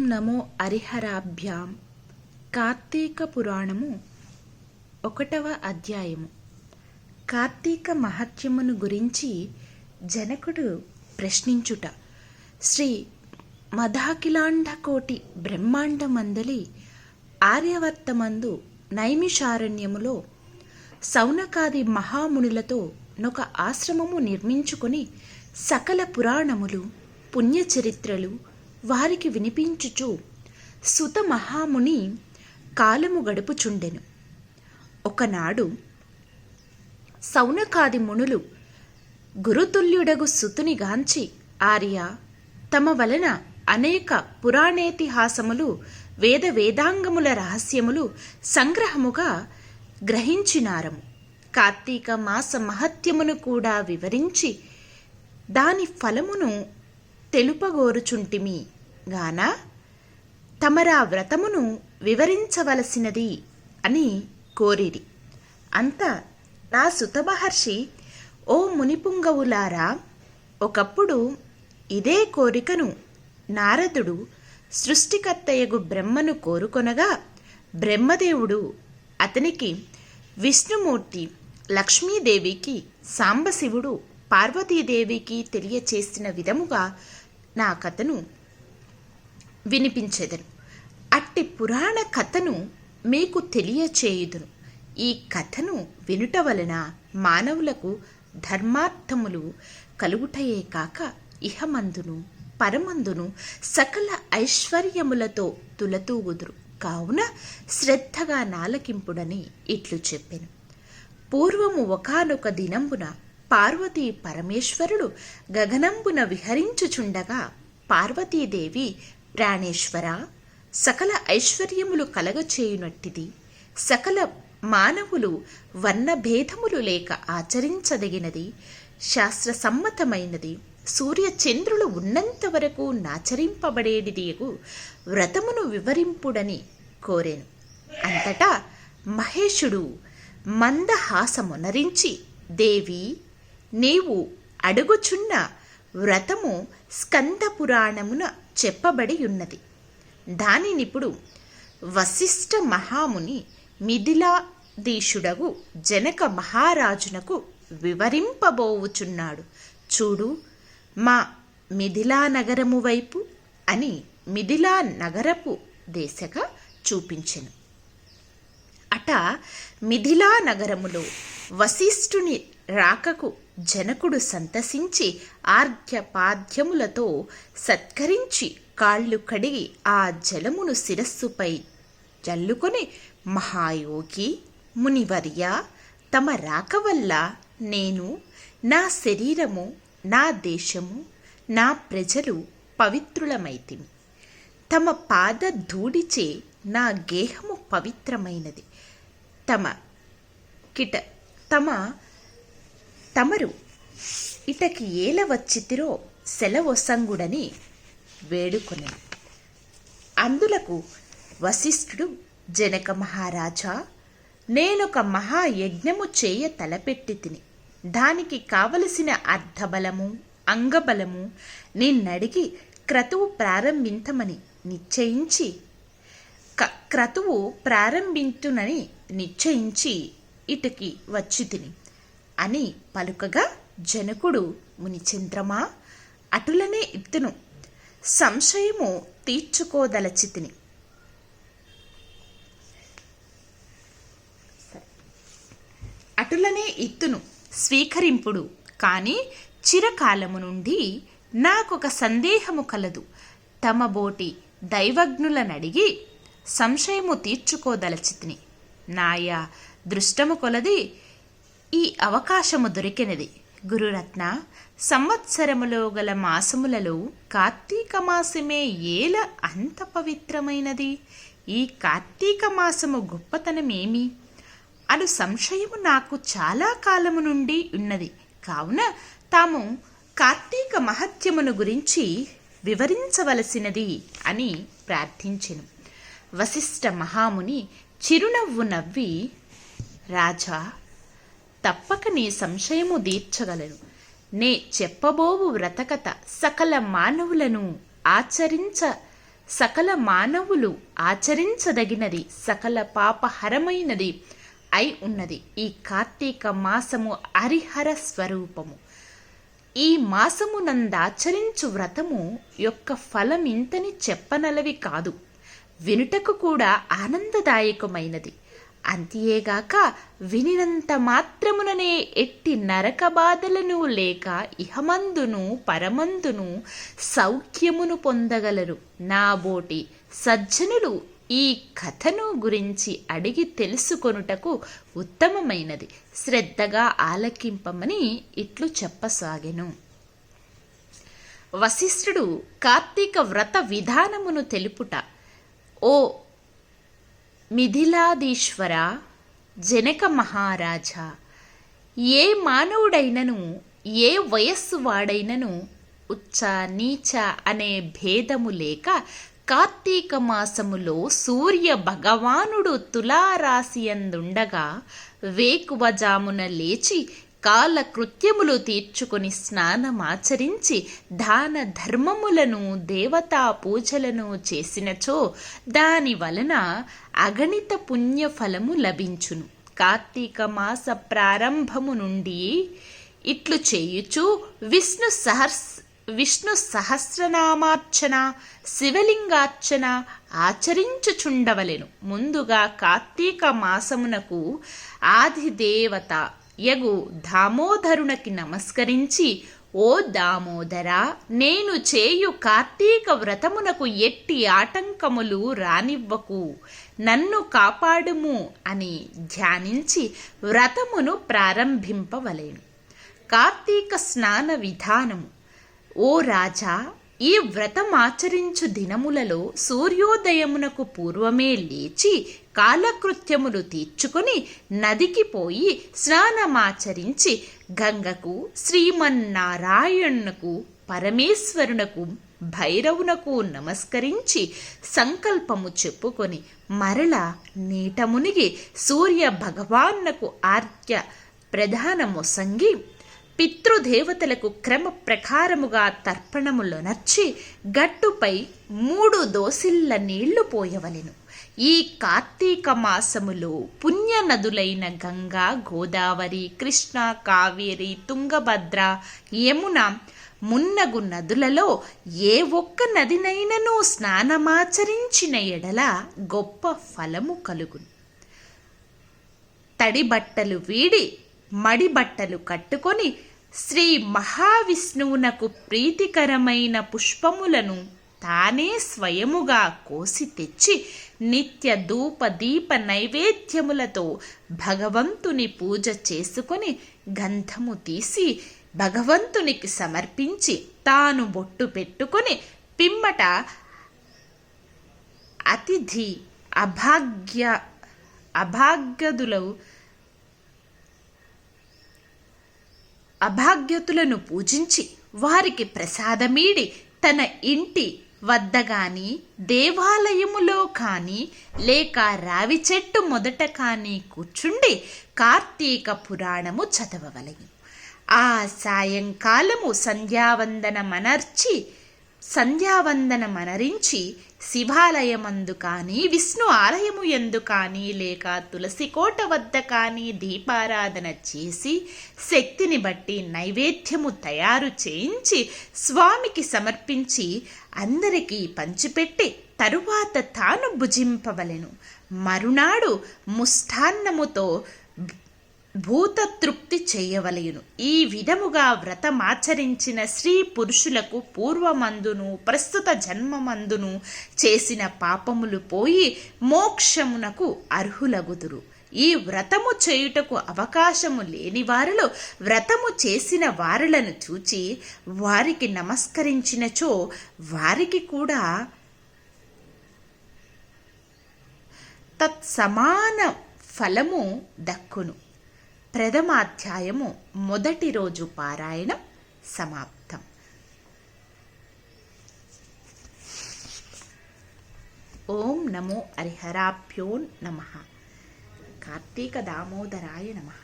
నమో హరిహరాభ్యాం. కార్తీక పురాణము 1వ అధ్యాయము. కార్తీక మహత్యమును గురించి జనకుడు ప్రశ్నించుట. శ్రీ మదాఖిలాండకోటి బ్రహ్మాండమందలి ఆర్యవర్తమందు నైమిషారణ్యములో సౌనకాది మహామునులతో నొక ఆశ్రమము నిర్మించుకొని సకల పురాణములు పుణ్యచరిత్రలు వారికి వినిపించుచు సుత మహాముని కాలము గడుపుచుండెను. ఒకనాడు సౌనకాది మునులు గురుతుల్యుడగు సుతుని గాంచి, ఆర్య, తమ వలన అనేక పురాణేతిహాసములు వేద వేదాంగముల రహస్యములు సంగ్రహముగా గ్రహించినారము. కార్తీక మాస మహత్యమును కూడా వివరించి దాని ఫలమును తెలుపగోరుచుంటిమి గాన తమరా వ్రతమును వివరించవలసినది అని కోరిరి. అంత నా సుత మహర్షి, ఓ మునిపుంగవులారా, ఒకప్పుడు ఇదే కోరికను నారదుడు సృష్టికర్తయగు బ్రహ్మను కోరుకొనగా, బ్రహ్మదేవుడు అతనికి విష్ణుమూర్తి, లక్ష్మీదేవికి సాంబశివుడు పార్వతీదేవికి తెలియచేసిన విధముగా నా కథను వినిపించెదను. అట్టి పురాణ కథను మీకు తెలియచేయుదును. ఈ కథను వినుట వలన మానవులకు ధర్మార్థములు కలుగుటయే కాక ఇహమందును పరమందును సకల ఐశ్వర్యములతో తులతూగుదురు. కావున శ్రద్ధగా నాలకింపుడని ఇట్లు చెప్పెను. పూర్వము ఒకానొక దినంబున పార్వతీ పరమేశ్వరుడు గగనంబున విహరించుచుండగా, పార్వతీదేవి, ప్రాణేశ్వర, సకల ఐశ్వర్యములు కలగచేయునట్టిది సకల మానవులు వర్ణభేదములు లేక ఆచరించదగినది, శాస్త్రసమ్మతమైనది, సూర్యచంద్రులు ఉన్నంత వరకు నాచరింపబడేదియగు వ్రతమును వివరింపుడని కోరెను. అంతటా మహేశుడు మందహాసమునరించి, దేవి, నీవు అడుగుచున్న వ్రతము స్కంద పురాణమున చెప్పబడి ఉన్నది. దానినిప్పుడు వశిష్ఠ మహాముని మిథిలాధీశుడగు జనక మహారాజునకు వివరింపబోవుచున్నాడు. చూడు, మా మిథిలా నగరము వైపు అని మిథిలా నగరపు దేశగా చూపించెను. అట మిథిలా నగరములో వశిష్ఠుని రాకకు జనకుడు సంతసించి ఆర్ఘ్యపాద్యములతో సత్కరించి కాళ్ళు కడిగి ఆ జలమును శిరస్సుపై జల్లుకొని, మహాయోగి, మునివర్య, తమ రాక వల్ల నేను, నా శరీరము, నా దేశము, నా ప్రజలు పవిత్రులమైతిమి. తమ పాద ధూడిచే నా గేహము పవిత్రమైనది. తమరు ఇటకి ఏల వచ్చితిరో సెలవొసంగుడని వేడుకొనెను. అందులకు వశిష్ఠుడు, జనక మహారాజా, నేనొక మహాయజ్ఞము చేయ తలపెట్టి తిని, దానికి కావలసిన అర్ధబలము, అంగబలము నిన్నడిగి క్రతువు ప్రారంభించమని నిశ్చయించి ఇటుకి వచ్చి తిని అని పలుకగా, జనకుడు, మునిచంద్రమా, అటులనే ఇత్తును, సంశయము తీర్చుకోదలచి తిని. అటులనే ఇత్తును, స్వీకరింపుడు. కాని చిరకాలము నుండి నాకొక సందేహము కలదు. తమ బోటి దైవజ్ఞులనడిగి సంశయము తీర్చుకోదలచితిని. నాయా దృష్టము కొలది ఈ అవకాశము దొరికినది. గురురత్న, సంవత్సరములో గల మాసములలో కార్తీక మాసమే ఏల అంత పవిత్రమైనది? ఈ కార్తీక మాసము గొప్పతనమేమి అను సంశయము నాకు చాలా కాలము నుండి ఉన్నది. కావున తాము కార్తీక మహత్యమును గురించి వివరించవలసినది అని ప్రార్థించెను. వశిష్ఠ మహాముని చిరునవ్వు నవ్వి, రాజా, తప్పక నీ సంశయము తీర్చగలను. నే చెప్పబోవు వ్రతకథ సకల మానవులను ఆచరించ సకల మానవులు ఆచరించదగినది, సకల పాపహరమైనది అయి ఉన్నది. ఈ కార్తీక మాసము హరిహర స్వరూపము. ఈ మాసమునందాచరించు వ్రతము యొక్క ఫలం ఇంతని చెప్పనలవి కాదు, వినుటకు కూడా ఆనందదాయకమైనది. అంతేగాక వినినంత మాత్రముననే ఎట్టి నరక బాధలను లేక ఇహమందును పరమందును సౌఖ్యమును పొందగలరు. నాబోటి సజ్జనులు ఈ కథను గురించి అడిగి తెలుసుకొనుటకు ఉత్తమమైనది. శ్రద్ధగా ఆలకింపమని ఇట్లు చెప్పసాగెను. వశిష్ఠుడు కార్తీక వ్రత విధానమును తెలుపుట. ఓ మిథిలాధీశ్వర, జనక మహారాజా, ఏ మానవుడైనను ఏ వయస్సు వాడైనను ఉచ్చ నీచ అనే భేదము లేక కార్తీక మాసములో సూర్య భగవానుడు తులారాశియందుండగా వేకువజామున లేచి కాలకృత్యములు తీర్చుకొని స్నానమాచరించి దాన ధర్మములను దేవతా పూజలను చేసినచో దాని వలన అగణిత పుణ్యఫలము లభించును. కార్తీక మాస ప్రారంభము నుండి ఇట్లు చేయుచు విష్ణు సహస్రనామార్చన, శివలింగార్చన ఆచరించుచుండవలెను. ముందుగా కార్తీక మాసమునకు ఆదిదేవత యగు దామోదరునికి నమస్కరించి, ఓ దామోదరా, నేను చేయు కార్తీక వ్రతమునకు ఎట్టి ఆటంకములు రానివ్వకు, నన్ను కాపాడుము అని ధ్యానించి వ్రతమును ప్రారంభింపవలెను. కార్తీక స్నాన విధానము. ఓ రాజా, ఈ వ్రతమాచరించు దినములలో సూర్యోదయమునకు పూర్వమే లేచి కాలకృత్యములు తీర్చుకొని నదికి పోయి స్నానమాచరించి గంగకు, శ్రీమన్నారాయణునకు, పరమేశ్వరునకు, భైరవునకు నమస్కరించి సంకల్పము చెప్పుకొని మరల నీట మునిగి సూర్య భగవాన్నకు ఆర్ఘ్య ప్రధానమొసంగి పితృదేవతలకు క్రమ ప్రకారముగా తర్పణములొనర్చి గట్టుపై 3 దోసిళ్ల నీళ్లు పోయవలెను. ఈ కార్తీక మాసములో పుణ్య నదులైన గంగా, గోదావరి, కృష్ణ, కావేరి, తుంగభద్ర, యమున మున్నగు నదులలో ఏ ఒక్క నదినైనను స్నానమాచరించిన ఎడల గొప్ప ఫలము కలుగును. తడి బట్టలు వీడి మడి బట్టలు కట్టుకొని శ్రీ మహావిష్ణువునకు ప్రీతికరమైన పుష్పములను తానే స్వయముగా కోసి తెచ్చి నిత్య ధూప దీప నైవేద్యములతో భగవంతుని పూజ చేసుకొని గంధము తీసి భగవంతునికి సమర్పించి తాను బొట్టు పెట్టుకొని పిమ్మట అతిథి అభాగ్యతులను పూజించి వారికి ప్రసాదమీడి తన ఇంటి వద్ద గాని, దేవాలయములో కానీ, లేక రావి చెట్టు మొదట కానీ కూర్చుండి కార్తీక పురాణము చదవవలెను. ఆ సాయంకాలము సంధ్యావందనమనరించి శివాలయమందు కానీ, విష్ణు ఆలయము యందు కానీ, లేక తులసి కోట వద్ద కానీ దీపారాధన చేసి శక్తిని బట్టి నైవేద్యము తయారు చేయించి స్వామికి సమర్పించి అందరికీ పంచిపెట్టి తరువాత తాను భుజింపవలెను. మరునాడు ముష్టాన్నముతో భూతతృప్తి చేయవలెను. ఈ విధముగా వ్రతమాచరించిన స్త్రీ పురుషులకు పూర్వమందును ప్రస్తుత జన్మమందును చేసిన పాపములు పోయి మోక్షమునకు అర్హులగుదురు. ఈ వ్రతము చేయుటకు అవకాశము లేని వారిలో వ్రతము చేసిన వారులను చూచి వారికి నమస్కరించినచో వారికి కూడా తత్సమాన ఫలము దక్కును. ప్రథమాధ్యాయము మొదటి రోజు పారాయణం సమాప్తం. ఓం నమో హరిహరాభ్యో నమః. కార్తీక దామోదరాయ నమః.